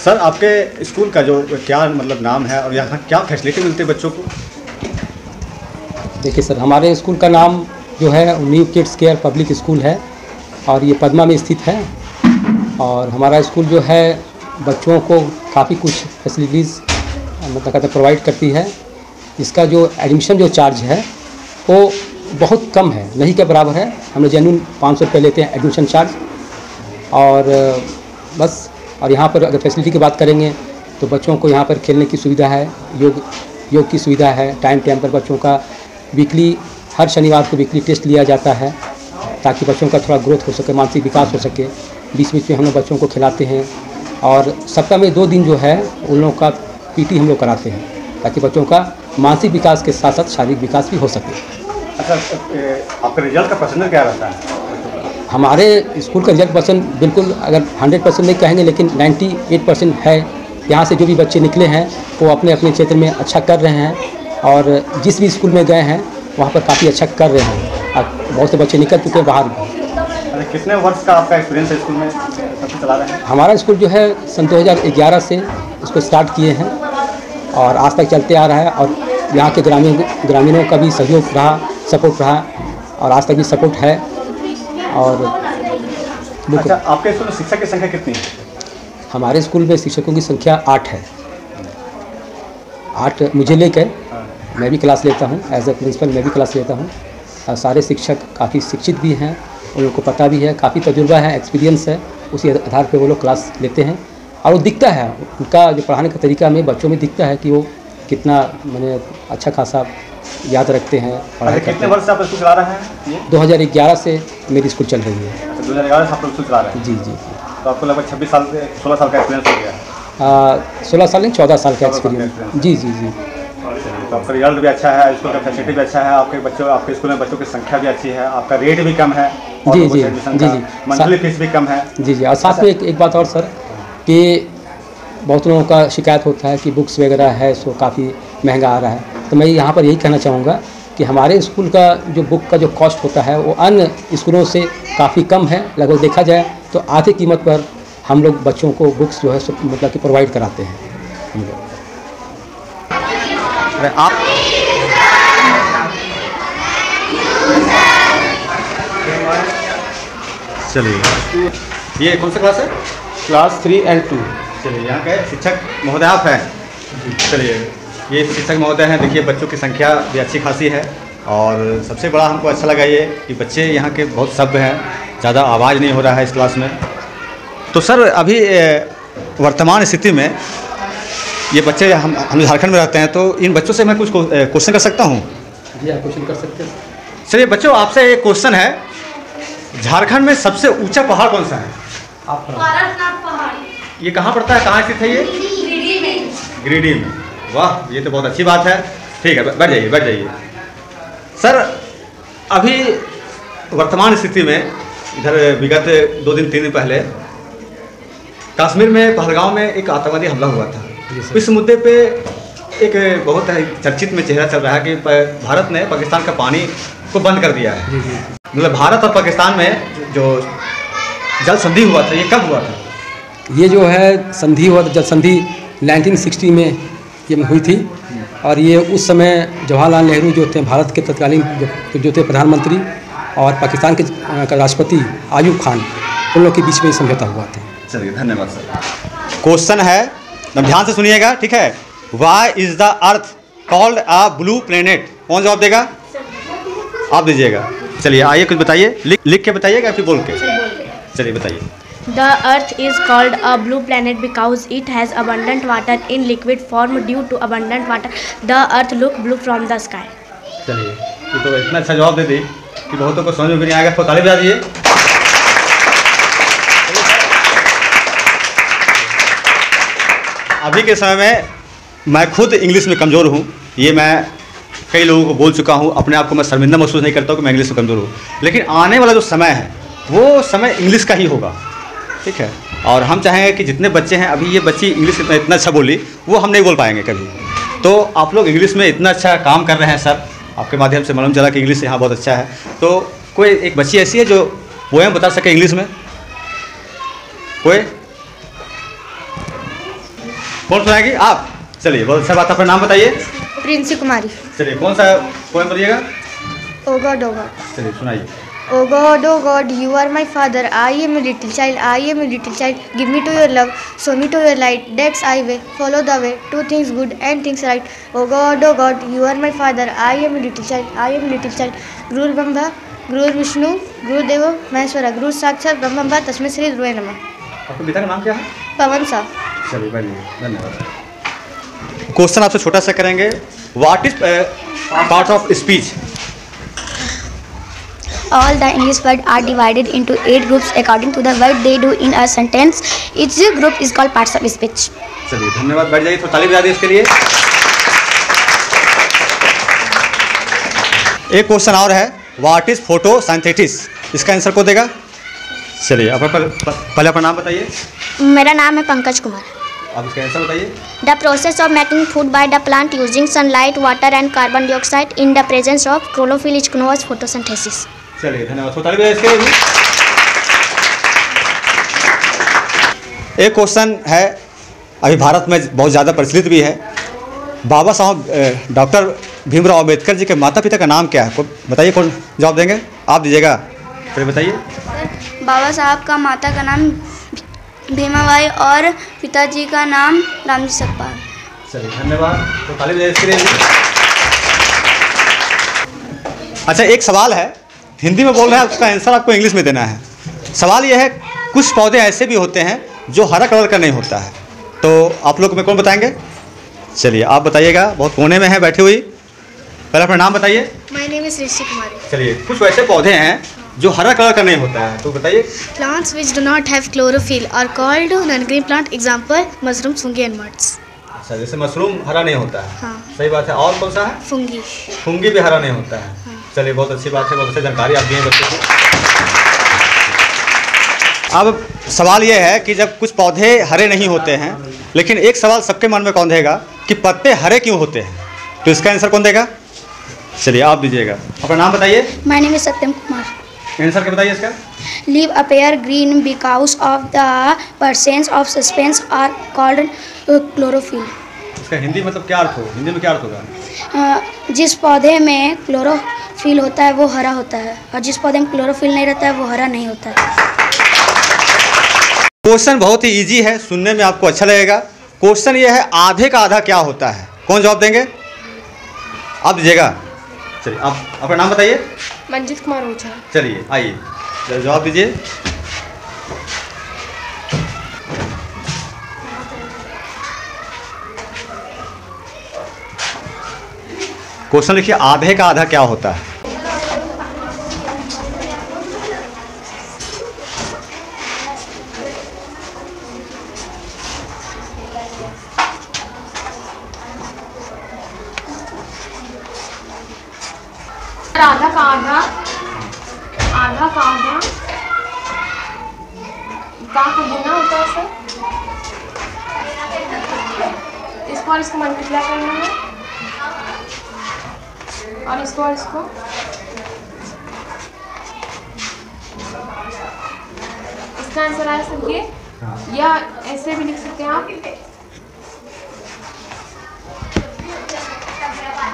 Sir आपके school का जो क्या मतलब नाम है और यहाँ क्या फैसिलिटी मिलती है बच्चों को? देखिए सर, हमारे स्कूल का नाम जो है new kids care public school है और ये पदमा में स्थित है। और हमारा स्कूल जो है बच्चों को काफ़ी कुछ फैसिलिटीज़ मतलब कहते प्रोवाइड करती है। इसका जो एडमिशन जो चार्ज है वो बहुत कम है, नहीं के बराबर है। हम लोग जेन्युइन 500 रुपये लेते हैं एडमिशन चार्ज। और बस, और यहाँ पर अगर फैसिलिटी की बात करेंगे तो बच्चों को यहाँ पर खेलने की सुविधा है, योग की सुविधा है। टाइम टाइम पर बच्चों का वीकली, हर शनिवार को वीकली टेस्ट लिया जाता है ताकि बच्चों का थोड़ा ग्रोथ हो सके, मानसिक विकास हो सके। बीच बीच में हम लोग बच्चों को खिलाते हैं और सप्ताह में 2 दिन जो है उन लोगों का पीटी हम लोग कराते हैं ताकि बच्चों का मानसिक विकास के साथ साथ शारीरिक विकास भी हो सके। अच्छा, आपका रिजल्ट का परसेंटेज क्या रहता है? हमारे स्कूल का रिजल्ट परसेंट बिल्कुल अगर 100% नहीं कहेंगे लेकिन 98% है। यहाँ से जो भी बच्चे निकले हैं वो अपने अपने क्षेत्र में अच्छा कर रहे हैं और जिस भी स्कूल में गए हैं वहाँ पर काफ़ी अच्छा कर रहे हैं। अब बहुत से बच्चे निकल चुके हैं बाहर भी। अच्छा, कितने वर्ष का आपका एक्सपीरियंस है स्कूल में सबसे चला रहे हैं? हमारा स्कूल जो है सन 2011 से इसको स्टार्ट किए हैं और आज तक चलते आ रहा है। और यहाँ के ग्रामीणों का भी सहयोग रहा, सपोर्ट रहा और आज तक भी सपोर्ट है। और अच्छा, आपके स्कूल में शिक्षक की संख्या कितनी है? हमारे स्कूल में शिक्षकों की संख्या 8 है। 8 मुझे लेकर, मैं भी क्लास लेता हूँ, एज ए प्रिंसिपल मैं भी क्लास लेता हूँ। और सारे शिक्षक काफ़ी शिक्षित भी हैं, उन लोगों को पता भी है, काफ़ी तजुर्बा है, एक्सपीरियंस है। उसी आधार पे वो लोग क्लास लेते हैं और वो दिखता है, उनका जो पढ़ाने का तरीका में बच्चों में दिखता है कि वो कितना मैंने अच्छा खासा याद रखते हैं। पढ़ाई कितने वर्ष से आप स्कूल चला रहे हैं? 2011 से मेरी स्कूल चल रही है। 2011 से आप स्कूल चला रहे हैं? जी जी। तो आपको लगभग 16 साल का एक्सपीरियंस हो गया? 16 साल नहीं, 14 साल का एक्सपीरियंस। जी जी जी। तो आपका रिजल्ट भी अच्छा है, स्कूल का फैसिलिटी भी अच्छा है, आपके स्कूल में बच्चों की संख्या भी अच्छी है, आपका रेट भी कम है। जी जी जी जी। मंथली फीस भी कम है। जी जी। और साथ में एक बात और सर कि बहुत लोगों का शिकायत होता है कि बुक्स वगैरह है सो काफ़ी महंगा आ रहा है। तो मैं यहाँ पर यही कहना चाहूँगा कि हमारे स्कूल का जो बुक का जो कॉस्ट होता है वो अन्य स्कूलों से काफ़ी कम है। लगभग देखा जाए तो आधी कीमत पर हम लोग बच्चों को बुक्स जो है मतलब कि प्रोवाइड कराते हैं हम लोग। आप चलिए, ये कौन सा क्लास है? क्लास 3 और 2। चलिए, यहाँ के शिक्षक महोदय आप हैं? चलिए, ये शिक्षक महोदय हैं। देखिए, बच्चों की संख्या भी अच्छी खासी है और सबसे बड़ा हमको अच्छा लगा ये कि बच्चे यहाँ के बहुत सभ्य हैं, ज़्यादा आवाज़ नहीं हो रहा है इस क्लास में। तो सर, अभी वर्तमान स्थिति में ये बच्चे हम झारखंड में रहते हैं, तो इन बच्चों से मैं कुछ क्वेश्चन कर सकता हूँ? जी, आप क्वेश्चन कर सकते हैं। चलिए बच्चों, आपसे एक क्वेश्चन है, झारखंड में सबसे ऊंचा पहाड़ कौन सा है? पारसनाथ पहाड़। ये कहाँ पड़ता है, कहाँ स्थित है ये? गिरिडीह में। गिरिडीह में। वाह, ये तो बहुत अच्छी बात है। ठीक है, बैठ जाइए बैठ जाइए। सर, अभी वर्तमान स्थिति में इधर विगत 2 दिन 3 दिन पहले कश्मीर में पहलगांव में एक आतंकवादी हमला हुआ था। इस मुद्दे पे एक बहुत चर्चित में चेहरा चल रहा है कि भारत ने पाकिस्तान का पानी को बंद कर दिया है। मतलब भारत और पाकिस्तान में जो जल संधि हुआ था, ये कब हुआ था? ये जो है संधि हुआ था, जल संधि 1960 में ये हुई थी। और ये उस समय जवाहरलाल नेहरू जो थे भारत के तत्कालीन जो थे प्रधानमंत्री और पाकिस्तान के राष्ट्रपति आयूब खान, उन लोग के बीच में ये समझौता हुआ था। चलिए, धन्यवाद सर। क्वेश्चन है, ध्यान से सुनिएगा, ठीक है? Why is the earth called a blue planet? कौन जवाब देगा? आप दीजिएगा। चलिए, आइए कुछ बताइए, लिख के बताइएगा या फिर बोल के? चलिए बताइए। The Earth is called a blue planet because it has abundant water in liquid form. Due to abundant water, the Earth look blue from the sky. चलिए, ये तो इतना अच्छा जवाब दे दी कि बहुतों को समझ में भी नहीं आएगा। तो ताली बजा दीजिए। अभी के समय में मैं खुद इंग्लिश में कमज़ोर हूँ। ये मैं कई लोगों को बोल चुका हूँ, अपने आप को मैं शर्मिंदा महसूस नहीं करता हूँ कि मैं इंग्लिश में कमज़ोर हूँ। लेकिन आने वाला जो समय है वो समय इंग्लिश का ही होगा, ठीक है? और हम चाहेंगे कि जितने बच्चे हैं, अभी ये बच्ची इंग्लिश इतना अच्छा बोली, वो हम नहीं बोल पाएंगे कभी। तो आप लोग इंग्लिश में इतना अच्छा काम कर रहे हैं सर, आपके माध्यम से मालूम चला कि इंग्लिश यहाँ बहुत अच्छा है। तो कोई एक बच्ची ऐसी है जो पोएम बता सके इंग्लिश में? कोई कौन सुनाएगी आप? चलिए बहुत अच्छा बात, अपना नाम बताइए। प्रिंसी कुमारी। चलिए कौन सा पोएम बताइएगा? ओ गॉड, चलिए सुनाइए। O God, you are my father. I am a little child. Give me to your love, show me to your light. That's I way, follow the way, do things good and things right. O God, you are my father. I am a little child. Guru Brahma, Guru Vishnu, Guru Deva Maheshwara, Guru Sakshat Brahma Tasmai Shri Gurave Namah. आपके पिता का नाम क्या है? पवन सा। चलिए बढ़िया, धन्यवाद। क्वेश्चन आपसे छोटा सा करेंगे। What is part of speech? All the English words are divided into 8 groups according to the work they do in a sentence. Each group is called parts of speech. चलिए धन्यवाद, बैठ जाइए, तो ताली बजा दीजिए इसके लिए। एक क्वेश्चन और है, व्हाट इज फोटोसिंथेसिस? इसका आंसर को देगा? चलिए आप पहले अपना नाम बताइए। मेरा नाम है पंकज कुमार। आप इसका आंसर बताइए। The process of making food by the plant using sunlight, water and carbon dioxide in the presence of chlorophyll is known as photosynthesis. चलिए धन्यवाद, तो ताली बजाइए इसके लिए भी। एक क्वेश्चन है, अभी भारत में बहुत ज़्यादा प्रचलित भी है। बाबा साहब डॉक्टर भीमराव अम्बेडकर जी के माता पिता का नाम क्या है? बताइए, कौन जवाब देंगे? आप दीजिएगा, फिर बताइए। बाबा साहब का माता का नाम भीमाबाई और पिताजी का नाम रामजी सकपाल। चलिए धन्यवाद, तो ताली बजाइए इसके लिए भी। अच्छा, एक सवाल है, हिंदी में बोल रहे हैं, उसका आंसर आपको इंग्लिश में देना है। सवाल यह है, कुछ पौधे ऐसे भी होते हैं जो हरा कलर का नहीं होता है, तो आप लोग में कौन बताएंगे? चलिए आप बताइएगा, बहुत कोने में है बैठी हुई। पहले अपना नाम बताइए। My name is ऋषि कुमारी। चलिए, कुछ वैसे पौधे हैं जो हरा कलर का नहीं होता है, तो बताइए। Plants which do not have chlorophyll are called non-green plant. Example: mushroom, fungi and moths. अच्छा, जैसे मशरूम हरा नहीं होता है। हाँ। सही बात है। और कौन सा है? Fungi. फुंगी भी हरा नहीं होता है। चलिए बहुत अच्छी बात है, बहुत अच्छी जानकारी आप दिए बच्चों को। अब सवाल ये है कि जब कुछ पौधे हरे नहीं होते हैं, लेकिन एक सवाल सबके मन में कौन देगा कि पत्ते हरे क्यों होते हैं, तो इसका आंसर कौन देगा? चलिए आप दीजिएगा, अपना नाम बताइए। My name is Satyam Kumar. Answer क्या बताइए इसका? Leaf appear green because of the presence of substance are called chlorophyll. इसका हिंदी मतलब क्या अर्थ हो? हिंदी में क्या अर्थ होगा? जिस पौधे में क्लोरोफिल होता है वो हरा होता है, और जिस पौधे में क्लोरोफिल नहीं रहता है वो हरा नहीं होता है। क्वेश्चन बहुत ही इजी है, सुनने में आपको अच्छा लगेगा। क्वेश्चन ये है, आधे का आधा क्या होता है? कौन जवाब देंगे? आप दीजिएगा। चलिए आप अपना नाम बताइए। मंजित कुमार ओझा। चलिए आइए जवाब दीजिए। क्वेश्चन लिखिए, आधे का आधा क्या होता है? आधा का आधा, आधा का आधा का गुना होता है सर। इसको और इसको मल्टीप्लाई करना है, और इसको और इसको इसका आंसर आया सर ये, या ऐसे भी लिख सकते हैं आप,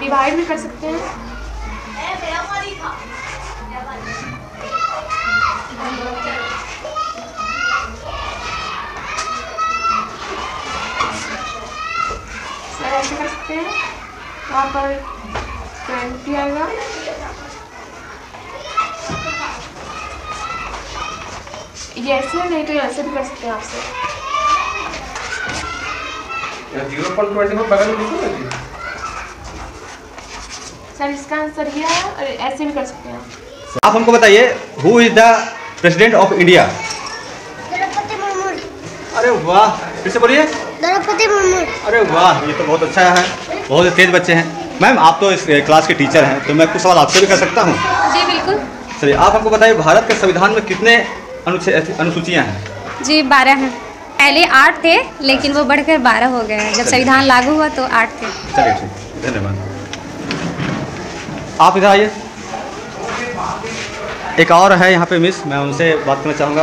डिवाइड भी कर सकते हैं। सर ऐसे कर सकते हैं, वहाँ पर 20 आएगा, ये ऐसे नहीं तो ऐसे भी कर सकते हैं आपसे। 0.24 बगल में लिखो ना। सर इसका आंसर ये है, और ऐसे भी कर सकते हैं। आप हमको बताइए, who is the president of India? Droupadi Murmu. अरे वाह, फिर से बोलिए। द्रौपदी मुर्मू। अरे वाह, ये तो बहुत अच्छा है, बहुत तेज बच्चे हैं। मैम आप तो इस क्लास के टीचर हैं, तो मैं कुछ सवाल आपसे भी कर सकता हूँ? जी बिल्कुल। चलिए आप हमको बताइए, भारत के संविधान में कितने अनुसूचियाँ हैं? जी 12 हैं। पहले 8 थे, लेकिन वो बढ़कर 12 हो गए हैं। जब संविधान लागू हुआ तो 8 थे। चलिए ठीक, धन्यवाद। आप इधर आइए। एक और है यहाँ पे मिस, मैं उनसे बात करना चाहूँगा।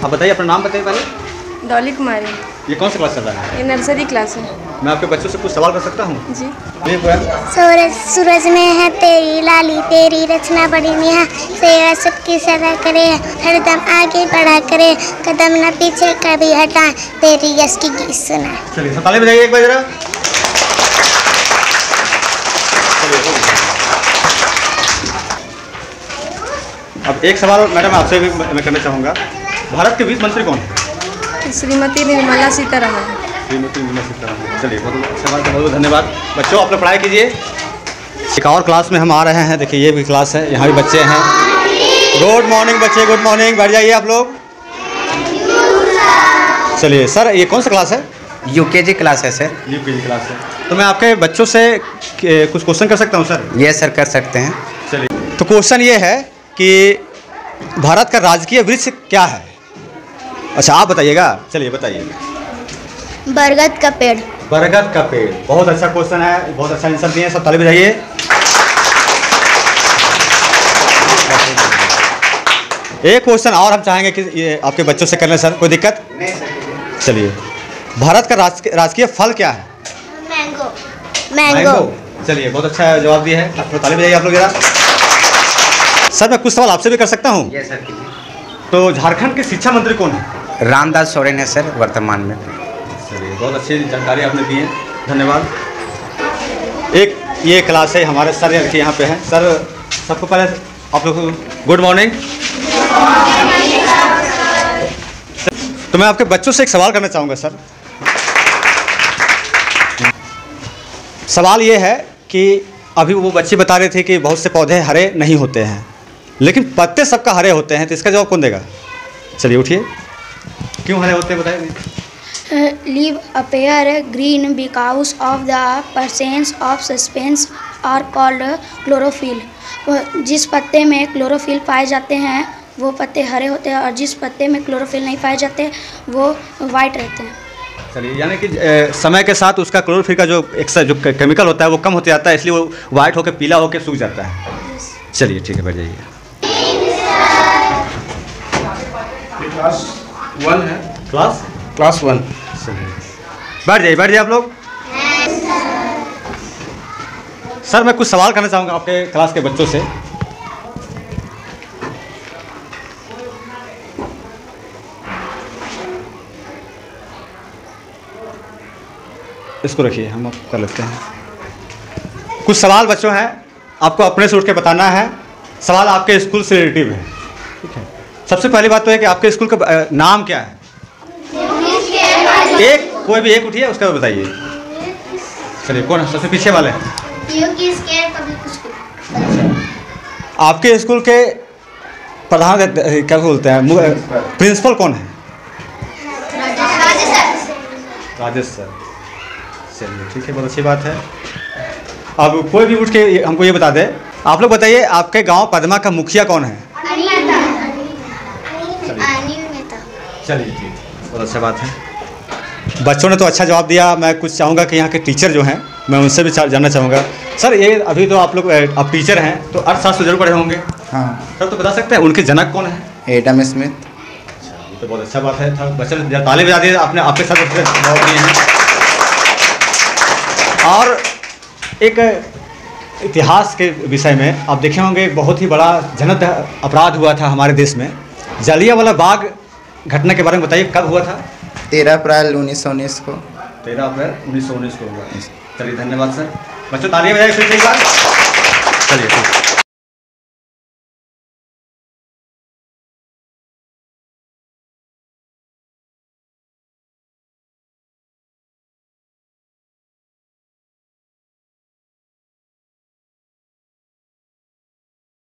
आप बताइए, अपना नाम बताइए पहले। डॉली कुमारी। ये कौन सा क्लास चल रहा है? ये नर्सरी क्लास है। मैं आपके बच्चों से कुछ सवाल कर सकता हूँ? जी। ये पोएम। सूरज में है तेरी लाली, तेरी रचना बड़ी नेहा, सेवा सबकी सदा करे, हरदम आगे बढ़ा करे, कदम न पीछे कभी हटाए, तेरी यश की गीत सुनाए। चलिए सब ताली बजाइए एक बार जरा। अब एक सवाल मैडम आपसे भी मैं करना चाहूँगा, भारत के वित्त मंत्री कौन है? श्रीमती निर्मला सीतारमण। श्रीमती निर्मला सीतारमण। चलिए बहुत सवाल का बहुत धन्यवाद। बच्चों आप लोग पढ़ाई कीजिए। एक और क्लास में हम आ रहे हैं, देखिए ये भी क्लास है, यहाँ भी बच्चे हैं। गुड मॉर्निंग बच्चे, गुड मॉर्निंग, बैठ जाइए आप लोग। चलिए सर ये कौन सा क्लास है? यूकेजी क्लास है सर। यूकेजी क्लास है। तो मैं आपके बच्चों से कुछ क्वेश्चन कर सकता हूँ सर? ये सर कर सकते हैं। चलिए तो क्वेश्चन ये है कि भारत का राजकीय वृक्ष क्या है? अच्छा आप बताइएगा। चलिए बताइए। बरगद का पेड़। बरगद का पेड़। बहुत अच्छा क्वेश्चन है, बहुत अच्छा आंसर दिए, सब ताली बजाइए। एक क्वेश्चन और हम चाहेंगे कि ये आपके बच्चों से करने सर, कोई दिक्कत नहीं सर? चलिए भारत का राजकीय फल क्या है? मैंगो। मैंगो। चलिए बहुत अच्छा जवाब दिया है, आप ताली बजाइए आप लोग जरा। सर मैं कुछ सवाल आपसे भी कर सकता हूँ? ये सर। तो झारखंड के शिक्षा मंत्री कौन है? रामदास सोरेन है सर वर्तमान में। चलिए बहुत अच्छी जानकारी आपने दी है, धन्यवाद। एक ये क्लास है हमारे सर के यहाँ पे हैं। सर सबको पहले आप लोग गुड मॉर्निंग। तो मैं आपके बच्चों से एक सवाल करना चाहूँगा सर। सवाल ये है कि अभी वो बच्चे बता रहे थे कि बहुत से पौधे हरे नहीं होते हैं, लेकिन पत्ते सबका हरे होते हैं, तो इसका जवाब कौन देगा? चलिए उठिए, क्यों हरे होते हैं बताइए। Leave appear green because of the presence of substance are called chlorophyll। जिस पत्ते में क्लोरोफिल पाए जाते हैं वो पत्ते हरे होते हैं, और जिस पत्ते में क्लोरोफिल नहीं पाए जाते वो वाइट रहते हैं। चलिए यानी कि समय के साथ उसका क्लोरोफिल का जो केमिकल होता है वो कम होते जाता है, इसलिए वो वाइट होकर पीला होकर सूख जाता है। चलिए ठीक है, बैठ जाइए। क्लास 1 है। क्लास 1। बैठ जाइए आप लोग। सर मैं कुछ सवाल करना चाहूँगा आपके क्लास के बच्चों से। इसको रखिए, हम कर लेते हैं। कुछ सवाल बच्चों हैं, आपको अपने से उठ के बताना है। सवाल आपके स्कूल से रिलेटिव है, ठीक है? सबसे पहली बात तो है कि आपके स्कूल का नाम क्या है? एक कोई भी एक उठिए, उसका बताइए। चलिए कौन है सबसे पीछे वाले? आपके स्कूल के प्रधान क्या बोलते हैं, प्रिंसिपल कौन है? राजेश सर। चलिए ठीक है, बहुत अच्छी बात है। अब कोई भी उठ के हमको ये बता दे। आप लोग बताइए आपके गांव पदमा का मुखिया कौन है? चलिए ठीक, बहुत अच्छा बात है। बच्चों ने तो अच्छा जवाब दिया। मैं कुछ चाहूँगा कि यहाँ के टीचर जो हैं मैं उनसे भी जानना चाहूँगा। सर ये अभी तो आप लोग आप टीचर हैं तो अर्थशास्त्र जरूर पढ़े होंगे। हाँ सर तो बता सकते हैं उनके जनक कौन है? Adam Smith. अच्छा ये तो बहुत अच्छा बात है। था बच्चे ताले बजा दिए आपने, आपके साथ जवाब दिए हैं। और एक इतिहास के विषय में आप देखे होंगे एक बहुत ही बड़ा जनत अपराध हुआ था हमारे देश में, जलियांवाला बाग घटना के बारे में बताइए, कब हुआ था? 13 अप्रैल 1919 को। 13 अप्रैल 1919 को हुआ। चलिए धन्यवाद सर। बच्चों तालियां बजाइए फिर से एक बार। चलिए ठीक।